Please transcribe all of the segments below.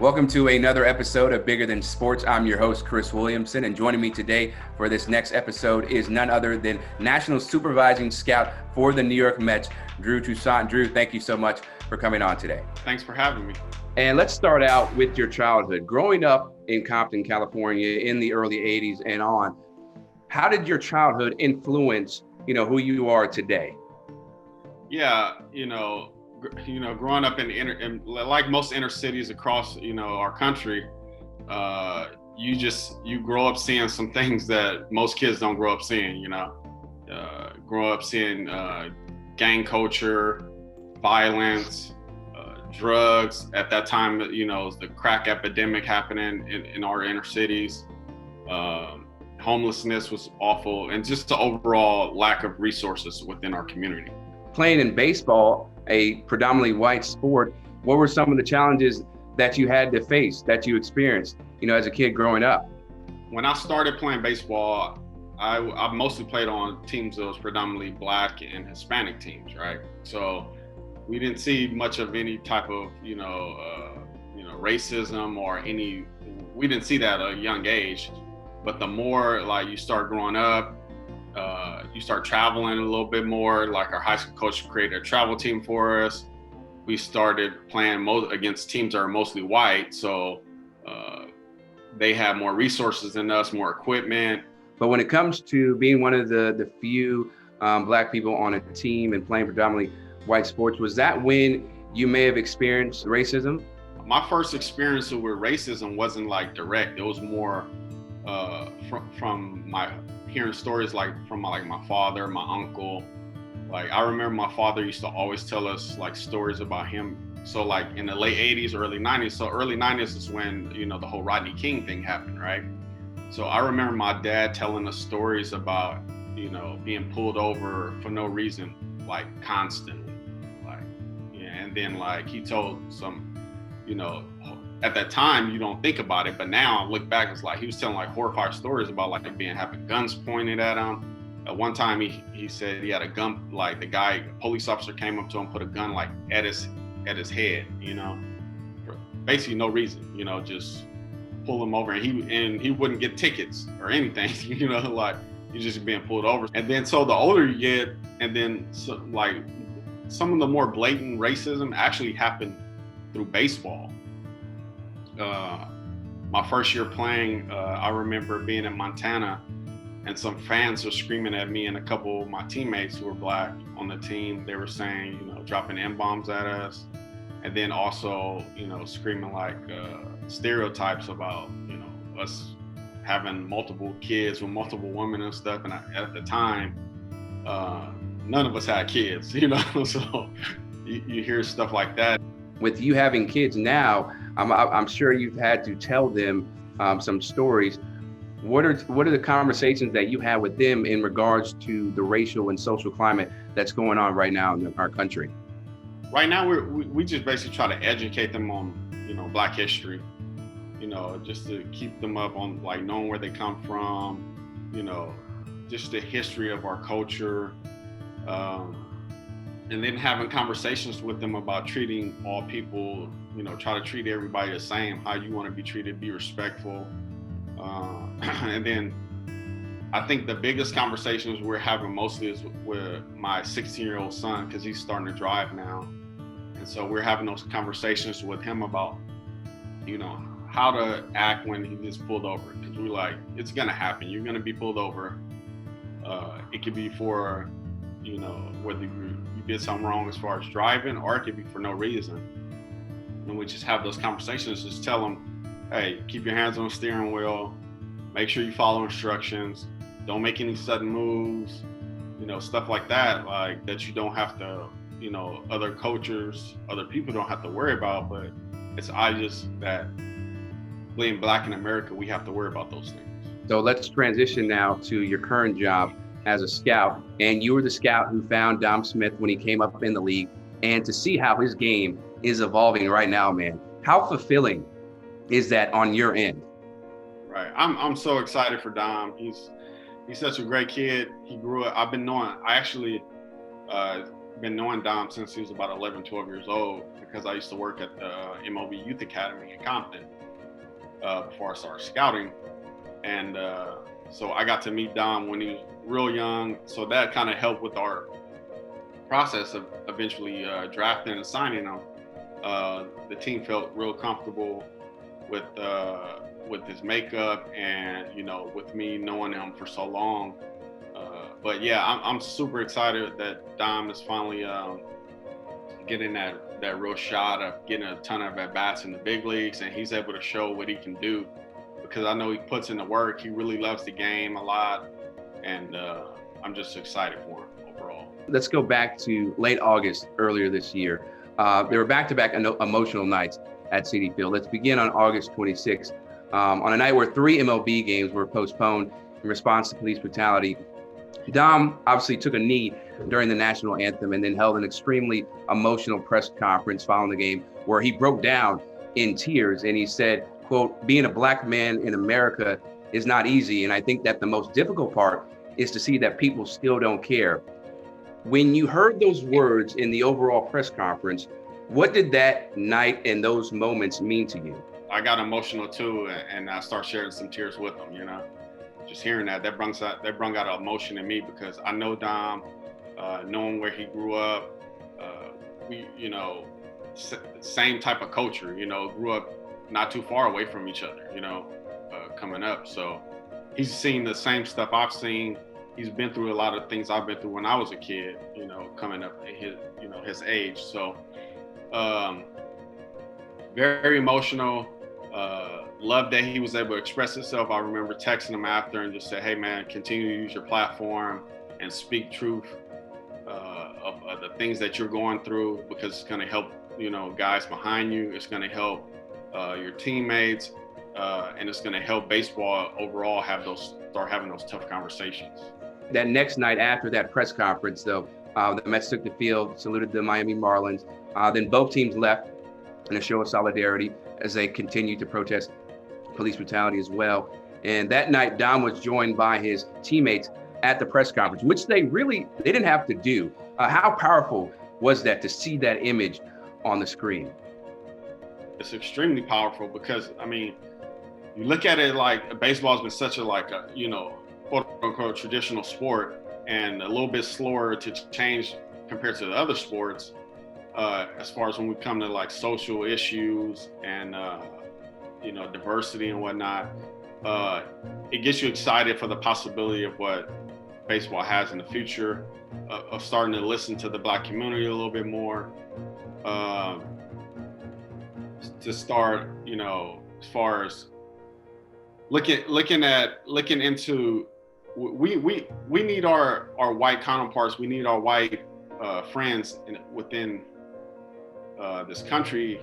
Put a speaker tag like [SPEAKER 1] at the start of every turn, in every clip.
[SPEAKER 1] Welcome to another episode of Bigger Than Sports. I'm your host, Chris Williamson, and joining me today for this next episode is none other than National Supervising Scout for the New York Mets, Drew Toussaint. Drew, thank you so much for coming on today.
[SPEAKER 2] Thanks for having me.
[SPEAKER 1] And let's start out with your childhood. Growing up in Compton, California in the early 80s and on, how did your childhood influence, who you are today?
[SPEAKER 2] Yeah, growing up in like most inner cities across, our country, you grow up seeing some things that most kids don't grow up seeing, grow up seeing gang culture, violence, drugs. At that time, the crack epidemic happening in our inner cities. Homelessness was awful, and just the overall lack of resources within our community.
[SPEAKER 1] Playing in baseball, a predominantly white sport, what were some of the challenges that you had to face, that you experienced, as a kid growing up?
[SPEAKER 2] When I started playing baseball, I mostly played on teams that was predominantly Black and Hispanic teams, right? So we didn't see much of any type of, racism or we didn't see that at a young age. But the more like you start growing up, you start traveling a little bit more. Like our high school coach created a travel team for us. We started playing against teams that are mostly white. So they have more resources than us, more equipment.
[SPEAKER 1] But when it comes to being one of the few Black people on a team and playing predominantly white sports, was that when you may have experienced racism?
[SPEAKER 2] My first experience with racism wasn't like direct. It was more from my hearing stories from my father, my uncle. Like I remember my father used to always tell us like stories about him. So like in the late 80s, early 90s. So early 90s is when, the whole Rodney King thing happened, right? So I remember my dad telling us stories about, being pulled over for no reason, like constantly. And then like he told some, at that time you don't think about it, but now I look back, it's like he was telling like horrifying stories about like having guns pointed at him. At one time he said he had a gun, like a police officer came up to him, put a gun like at his head, for basically no reason, just pull him over, and he wouldn't get tickets or anything, like he's just being pulled over. And then so the older you get, and then like some of the more blatant racism actually happened through baseball. My first year playing, I remember being in Montana, and some fans were screaming at me and a couple of my teammates who were Black on the team. They were saying, dropping M-bombs at us, and then also, screaming like stereotypes about, us having multiple kids with multiple women and stuff. And at the time, none of us had kids, so you hear stuff like that.
[SPEAKER 1] With you having kids now, I'm sure you've had to tell them some stories. What are the conversations that you have with them in regards to the racial and social climate that's going on right now in our country?
[SPEAKER 2] Right now, we just basically try to educate them on, Black history, just to keep them up on like knowing where they come from, just the history of our culture. And then having conversations with them about treating all people, try to treat everybody the same, how you want to be treated, be respectful. And then I think the biggest conversations we're having mostly is with my 16-year-old son, because he's starting to drive now. And so we're having those conversations with him about, how to act when he gets pulled over. Because we're like, it's going to happen. You're going to be pulled over. It could be for, whether you did something wrong as far as driving, or it could be for no reason. And we just have those conversations, just tell them, hey, keep your hands on the steering wheel, make sure you follow instructions, don't make any sudden moves, stuff like that, like that you don't have to, other cultures, other people don't have to worry about, but it's obvious that being Black in America, we have to worry about those things.
[SPEAKER 1] So let's transition now to your current job as a scout. And you were the scout who found Dom Smith when he came up in the league. And to see how his game is evolving right now, man, how fulfilling is that on your end?
[SPEAKER 2] Right. I'm so excited for Dom. He's such a great kid. He grew up, I actually been knowing Dom since he was about 11, 12 years old, because I used to work at the MLB Youth Academy in Compton before I started scouting. And so I got to meet Dom when he was real young. So that kind of helped with our process of eventually drafting and signing him. The team felt real comfortable with his makeup and, with me knowing him for so long. But yeah, I'm super excited that Dom is finally getting that real shot of getting a ton of at-bats in the big leagues, and he's able to show what he can do, because I know he puts in the work. He really loves the game a lot, and I'm just excited for him overall.
[SPEAKER 1] Let's go back to late August earlier this year. There were back-to-back emotional nights at Citi Field. Let's begin on August 26th, on a night where 3 MLB games were postponed in response to police brutality. Dom obviously took a knee during the national anthem and then held an extremely emotional press conference following the game where he broke down in tears, and he said, quote, "Being a black man in America is not easy, and I think that the most difficult part is to see that people still don't care." When you heard those words in the overall press conference, what did that night and those moments mean to you?
[SPEAKER 2] I got emotional too, and I started sharing some tears with him, Just hearing that brung out an emotion in me, because I know Dom, knowing where he grew up, we, same type of culture, grew up not too far away from each other, coming up. So he's seen the same stuff I've seen. He's been through a lot of things I've been through when I was a kid, coming up in his age. So very emotional. Love that he was able to express himself. I remember texting him after and just say, "Hey man, continue to use your platform and speak truth of the things that you're going through, because it's going to help, guys behind you. It's going to help your teammates, and it's going to help baseball overall start having those tough conversations."
[SPEAKER 1] That next night after that press conference, though, the Mets took the field, saluted the Miami Marlins. Then both teams left in a show of solidarity as they continued to protest police brutality as well. And that night, Dom was joined by his teammates at the press conference, which they didn't have to do. How powerful was that to see that image on the screen?
[SPEAKER 2] It's extremely powerful, because, you look at it like baseball has been such a quote unquote traditional sport, and a little bit slower to change compared to the other sports, as far as when we come to like social issues and diversity and whatnot. It gets you excited for the possibility of what baseball has in the future, of starting to listen to the Black community a little bit more, to start, as far as looking into, we need our white counterparts. We need our white friends within this country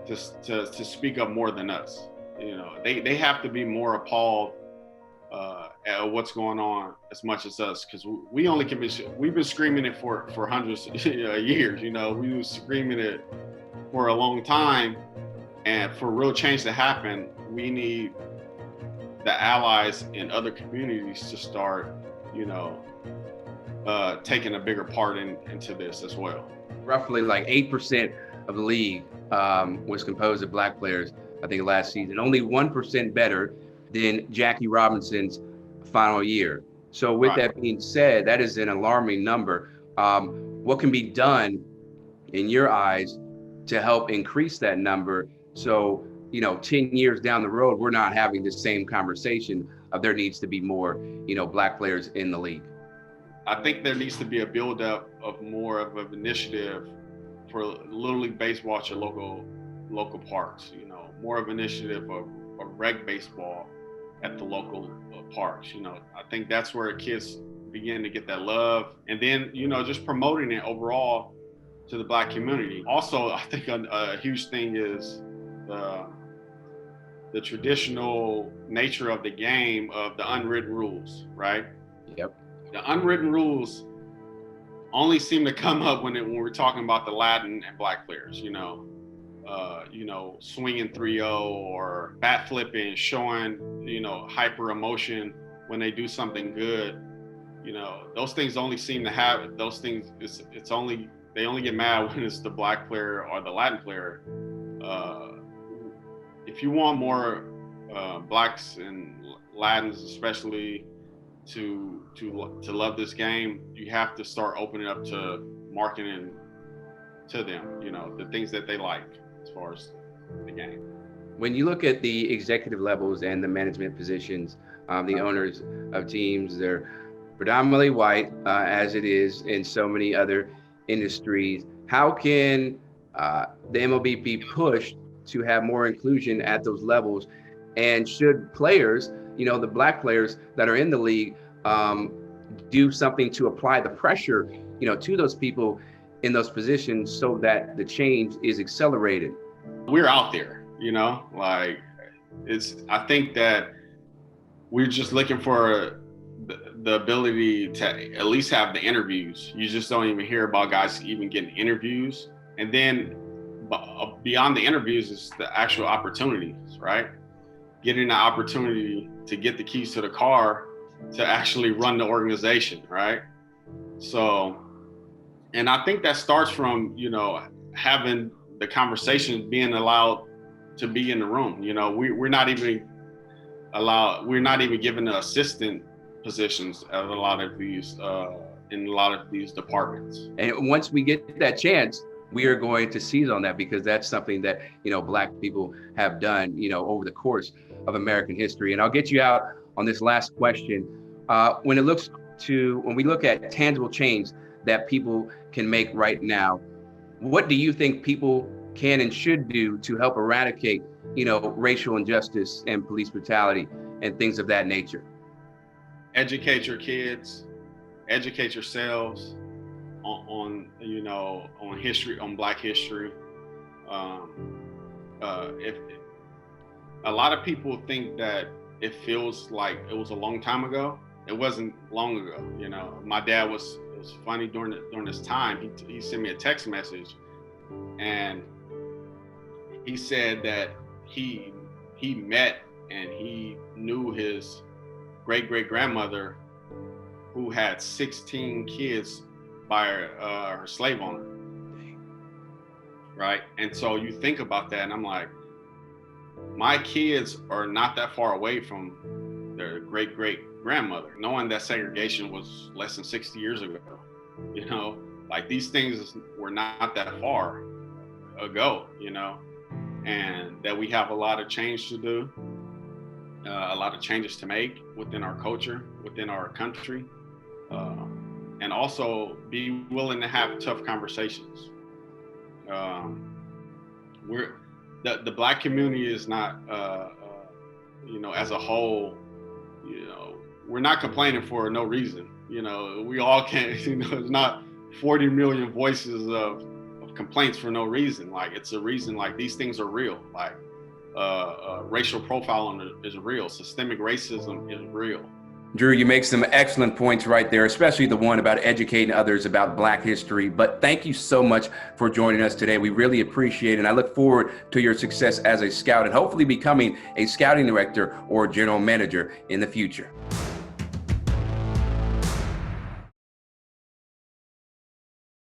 [SPEAKER 2] to speak up more than us. They have to be more appalled at what's going on as much as us, because we've been screaming it for hundreds of years. We were screaming it for a long time, and for real change to happen, we need the allies in other communities to start, taking a bigger part into this as well.
[SPEAKER 1] Roughly like 8% of the league was composed of Black players, I think, last season. Only 1% better than Jackie Robinson's final year. So with that being said, that is an alarming number. What can be done in your eyes to help increase that number, so 10 years down the road, we're not having the same conversation of there needs to be more, Black players in the league?
[SPEAKER 2] I think there needs to be a buildup of more of an initiative for Little League baseball at your local parks. More of an initiative of rec baseball at the local parks. I think that's where kids begin to get that love, and then just promoting it overall to the Black community. Also, I think a huge thing is the traditional nature of the game, of the unwritten rules, right?
[SPEAKER 1] Yep.
[SPEAKER 2] The unwritten rules only seem to come up when we're talking about the Latin and Black players, swinging 3-0 or bat flipping, showing, hyper emotion when they do something good. You know, those things only seem to have those things. They only get mad when it's the black player or the Latin player. If you want more blacks and Latins, especially, to love this game, you have to start opening up to marketing to them. You know, the things that they like as far as the game.
[SPEAKER 1] When you look at the executive levels and the management positions, the owners of teams, they're predominantly white, as it is in so many other industries. How can the MLB be pushed to have more inclusion at those levels? And should players, you know, the black players that are in the league, do something to apply the pressure, you know, to those people in those positions so that the change is accelerated?
[SPEAKER 2] We're out there, you know, like I think that we're just looking for the ability to at least have the interviews. You just don't even hear about guys even getting interviews. And then beyond the interviews is the actual opportunities, right? Getting the opportunity to get the keys to the car to actually run the organization, right? So, and I think that starts from, you know, having the conversation, being allowed to be in the room. You know, we're not even given the assistant positions at a lot of these in a lot of these departments.
[SPEAKER 1] And once we get that chance, we are going to seize on that, because that's something that, you know, black people have done, you know, over the course of American history. And I'll get you out on this last question. When we look at tangible change that people can make right now, what do you think people can and should do to help eradicate, you know, racial injustice and police brutality and things of that nature?
[SPEAKER 2] Educate your kids, educate yourselves on you know, on history, on Black history. If a lot of people think that it feels like it was a long time ago, it wasn't long ago. You know, my dad it was funny during this time. He sent me a text message, and he said that he met and he knew his great-great-grandmother who had 16 kids by her slave owner, right? And so you think about that, and I'm like, my kids are not that far away from their great-great-grandmother, knowing that segregation was less than 60 years ago. You know, like, these things were not that far ago, you know, and that we have a lot of change to do, a lot of changes to make within our culture, within our country, and also be willing to have tough conversations. The Black community is not, you know, as a whole, you know, we're not complaining for no reason. You know, we all can, you know, it's not 40 million voices of complaints for no reason. Like, it's a reason. Like, these things are real. Like, racial profiling is real. Systemic racism is real.
[SPEAKER 1] Drew, you make some excellent points right there, especially the one about educating others about Black history. But thank you so much for joining us today. We really appreciate it. And I look forward to your success as a scout and hopefully becoming a scouting director or general manager in the future.